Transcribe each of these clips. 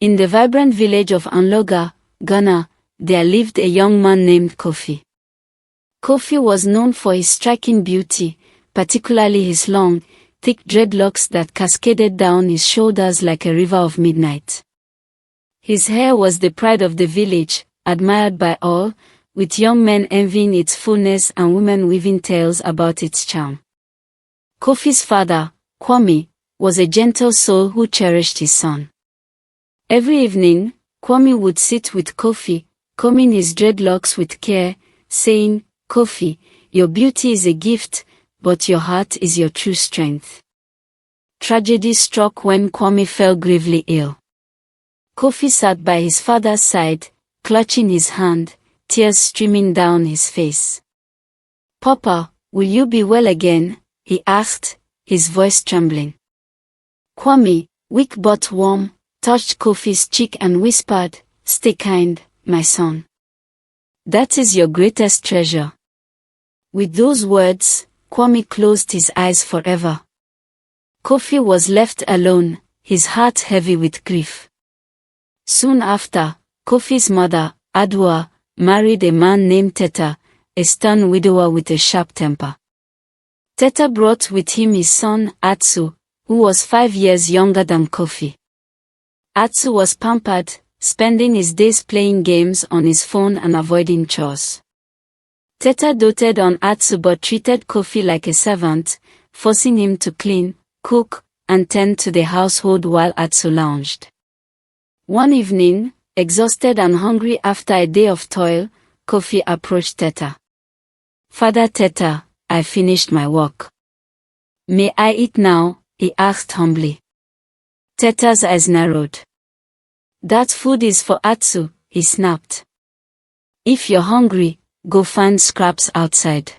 In the vibrant village of Anloga, Ghana, there lived a young man named Kofi. Kofi was known for his striking beauty, particularly his long, thick dreadlocks that cascaded down his shoulders like a river of midnight. His hair was the pride of the village, admired by all, with young men envying its fullness and women weaving tales about its charm. Kofi's father, Kwame, was a gentle soul who cherished his son. Every evening, Kwame would sit with Kofi, combing his dreadlocks with care, saying, "Kofi, your beauty is a gift, but your heart is your true strength." Tragedy struck when Kwame fell gravely ill. Kofi sat by his father's side, clutching his hand, tears streaming down his face. "Papa, will you be well again?" he asked, his voice trembling. Kwame, weak but warm, touched Kofi's cheek and whispered, "Stay kind, my son. That is your greatest treasure." With those words, Kwame closed his eyes forever. Kofi was left alone, his heart heavy with grief. Soon after, Kofi's mother, Adwa, married a man named Teta, a stern widower with a sharp temper. Teta brought with him his son, Atsu, who was 5 years younger than Kofi. Atsu was pampered, spending his days playing games on his phone and avoiding chores. Teta doted on Atsu but treated Kofi like a servant, forcing him to clean, cook, and tend to the household while Atsu lounged. One evening, exhausted and hungry after a day of toil, Kofi approached Teta. "Father Teta, I finished my work. May I eat now?" he asked humbly. Teta's eyes narrowed. "That food is for Atsu," he snapped. "If you're hungry, go find scraps outside."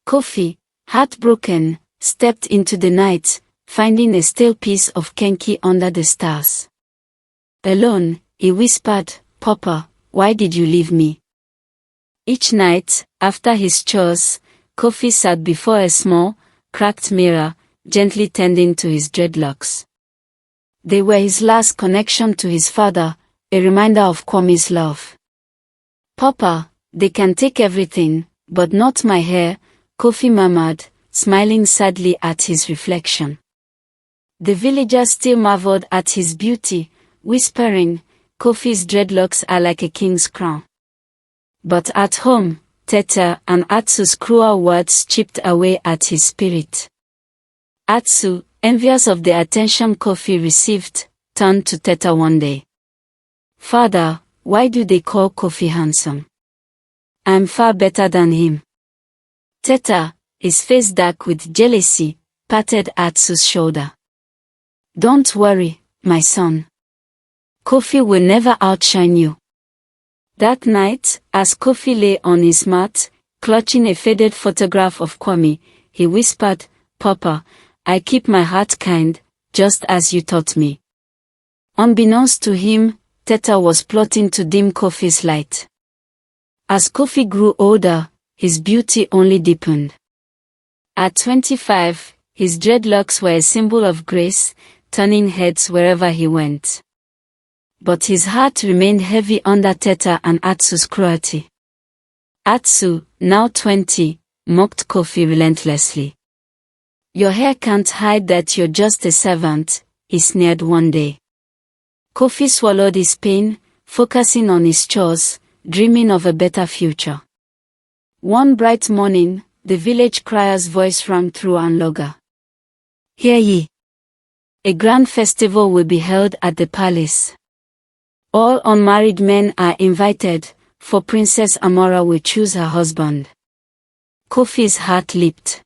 Kofi, heartbroken, stepped into the night, finding a stale piece of kenki under the stars. Alone, he whispered, "Papa, why did you leave me?" Each night, after his chores, Kofi sat before a small, cracked mirror, gently tending to his dreadlocks. They were his last connection to his father, a reminder of Kwame's love. "Papa, they can take everything, but not my hair," Kofi murmured, smiling sadly at his reflection. The villagers still marveled at his beauty, whispering, "Kofi's dreadlocks are like a king's crown." But at home, Teta and Atsu's cruel words chipped away at his spirit. Atsu, envious of the attention Kofi received, turned to Teta one day. "Father, why do they call Kofi handsome? I'm far better than him." Teta, his face dark with jealousy, patted Atsu's shoulder. "Don't worry, my son. Kofi will never outshine you." That night, as Kofi lay on his mat, clutching a faded photograph of Kwame, he whispered, "Papa, I keep my heart kind, just as you taught me." Unbeknownst to him, Teta was plotting to dim Kofi's light. As Kofi grew older, his beauty only deepened. At 25, his dreadlocks were a symbol of grace, turning heads wherever he went. But his heart remained heavy under Teta and Atsu's cruelty. Atsu, now 20, mocked Kofi relentlessly. "Your hair can't hide that you're just a servant," he sneered one day. Kofi swallowed his pain, focusing on his chores, dreaming of a better future. One bright morning, the village crier's voice rang through Anloga. "Hear ye! A grand festival will be held at the palace. All unmarried men are invited, for Princess Amora will choose her husband." Kofi's heart leaped.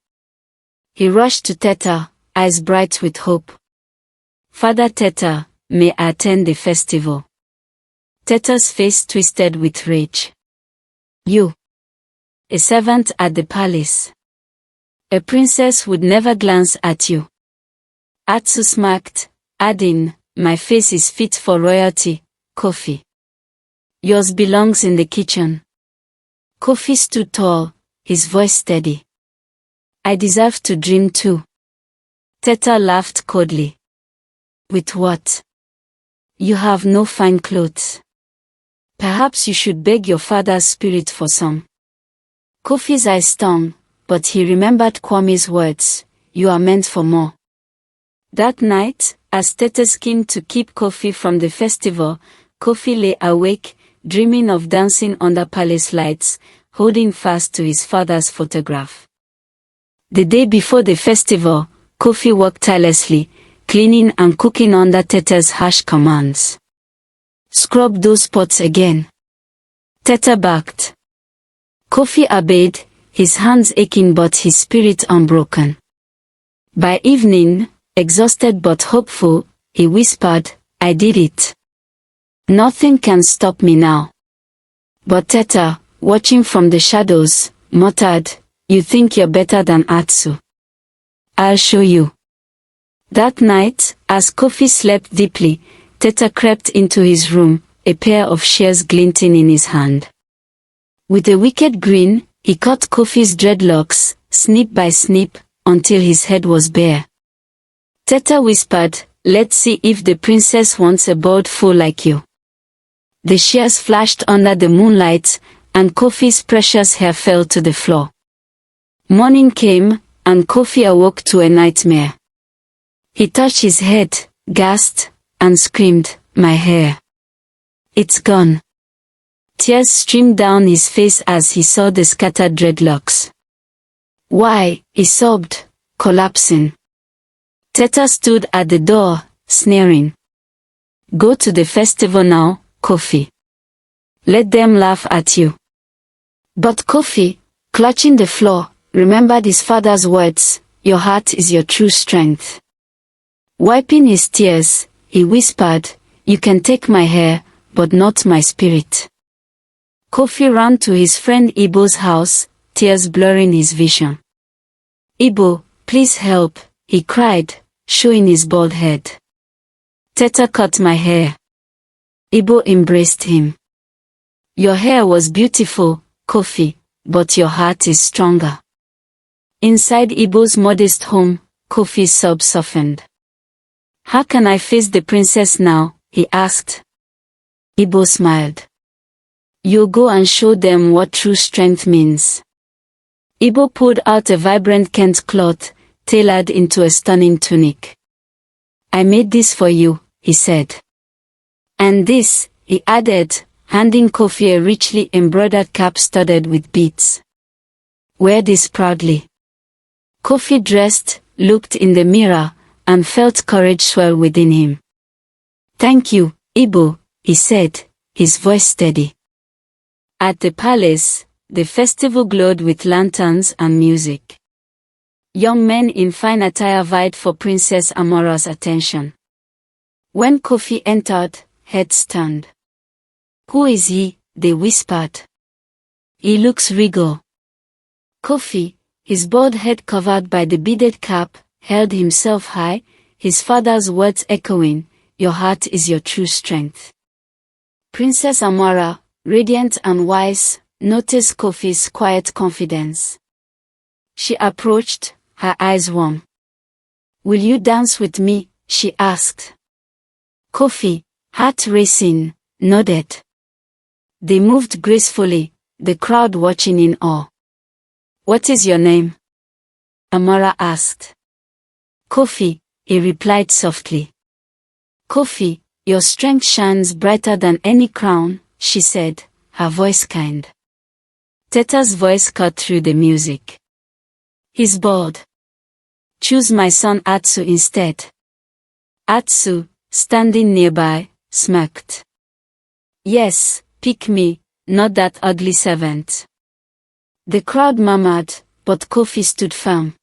He rushed to Teta, eyes bright with hope. "Father Teta, may I attend the festival?" Teta's face twisted with rage. "You, a servant at the palace. A princess would never glance at you." Atsu smirked, adding, "My face is fit for royalty, Kofi. Yours belongs in the kitchen." Kofi stood tall, his voice steady. "I deserve to dream too." Teta laughed coldly. "With what?" You have no fine clothes. Perhaps you should beg your father's spirit for some. Kofi's eyes stung, but he remembered Kwame's words, you are meant for more. That night, as Tete schemed to keep Kofi from the festival, Kofi lay awake, dreaming of dancing under palace lights, holding fast to his father's photograph. The day before the festival, Kofi worked tirelessly, cleaning and cooking under Tete's harsh commands. Scrub those pots again. Tete barked. Kofi obeyed, his hands aching but his spirit unbroken. By evening, exhausted but hopeful, he whispered, I did it. Nothing can stop me now. But Tete, watching from the shadows, muttered, you think you're better than Atsu. I'll show you. That night, as Kofi slept deeply, Tete crept into his room, a pair of shears glinting in his hand. With a wicked grin, he cut Kofi's dreadlocks, snip by snip, until his head was bare. Tete whispered, let's see if the princess wants a bald fool like you. The shears flashed under the moonlight, and Kofi's precious hair fell to the floor. Morning came, and Kofi awoke to a nightmare. He touched his head, gasped, and screamed, my hair. It's gone. Tears streamed down his face as he saw the scattered dreadlocks. Why, he sobbed, collapsing. Tete stood at the door, sneering. Go to the festival now, Kofi. Let them laugh at you. But Kofi, clutching the floor, remembered his father's words, your heart is your true strength. Wiping his tears, he whispered, you can take my hair, but not my spirit. Kofi ran to his friend Ibo's house, tears blurring his vision. Ibo, please help, he cried, showing his bald head. Tete cut my hair. Ibo embraced him. Your hair was beautiful, Kofi, but your heart is stronger. Inside Ibo's modest home, Kofi's sob softened. How can I face the princess now? He asked. Ibo smiled. You'll go and show them what true strength means. Ibo pulled out a vibrant Kent cloth, tailored into a stunning tunic. I made this for you, he said. And this, he added, handing Kofi a richly embroidered cap studded with beads. Wear this proudly. Kofi dressed, looked in the mirror, and felt courage swell within him. Thank you, Ibo, he said, his voice steady. At the palace, the festival glowed with lanterns and music. Young men in fine attire vied for Princess Amora's attention. When Kofi entered, heads turned. Who is he? They whispered. He looks regal. Kofi, his bald head covered by the beaded cap, held himself high, his father's words echoing, your heart is your true strength. Princess Amora, radiant and wise, noticed Kofi's quiet confidence. She approached, her eyes warm. Will you dance with me? She asked. Kofi, heart racing, nodded. They moved gracefully, the crowd watching in awe. What is your name? Amora asked. Kofi, he replied softly. Kofi, your strength shines brighter than any crown, she said, her voice kind. Tete's voice cut through the music. He's bored. Choose my son Atsu instead. Atsu, standing nearby, smirked. Yes, pick me, not that ugly servant. The crowd murmured, but Kofi stood firm.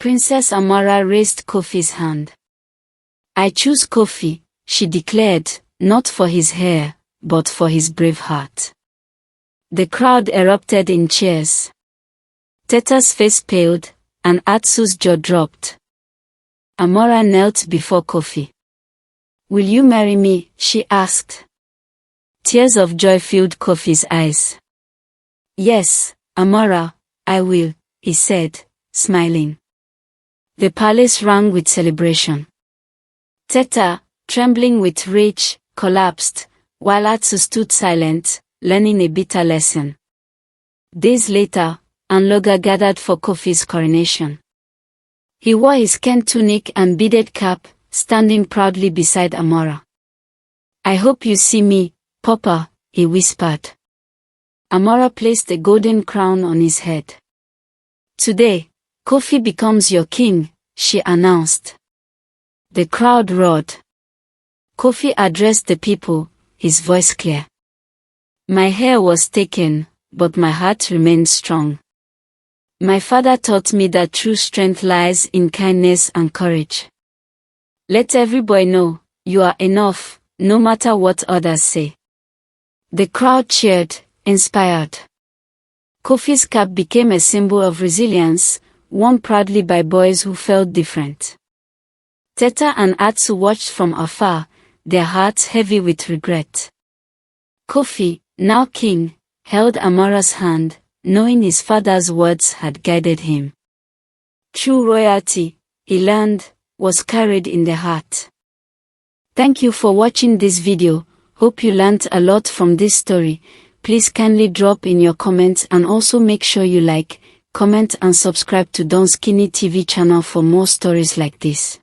Princess Amora raised Kofi's hand. I choose Kofi, she declared, not for his hair, but for his brave heart. The crowd erupted in cheers. Tete's face paled, and Atsu's jaw dropped. Amora knelt before Kofi. Will you marry me? She asked. Tears of joy filled Kofi's eyes. Yes, Amora, I will, he said, smiling. The palace rang with celebration. Tete, trembling with rage, collapsed, while Atsu stood silent, learning a bitter lesson. Days later, Anloga gathered for Kofi's coronation. He wore his Ken tunic and beaded cap, standing proudly beside Amora. "I hope you see me, Papa," he whispered. Amora placed a golden crown on his head. "Today, Kofi becomes your king," she announced. The crowd roared. Kofi addressed the people, his voice clear. "My hair was taken, but my heart remained strong. My father taught me that true strength lies in kindness and courage. Let every boy know, you are enough, no matter what others say." The crowd cheered, inspired. Kofi's cap became a symbol of resilience, worn proudly by boys who felt different. Teta and Atsu watched from afar, their hearts heavy with regret. Kofi, now king, held Amora's hand, knowing his father's words had guided him. True royalty, he learned, was carried in the heart. Thank you for watching this video. Hope you learned a lot from this story. Please kindly drop in your comments and also make sure you like, comment and subscribe to Donskinny TV channel for more stories like this.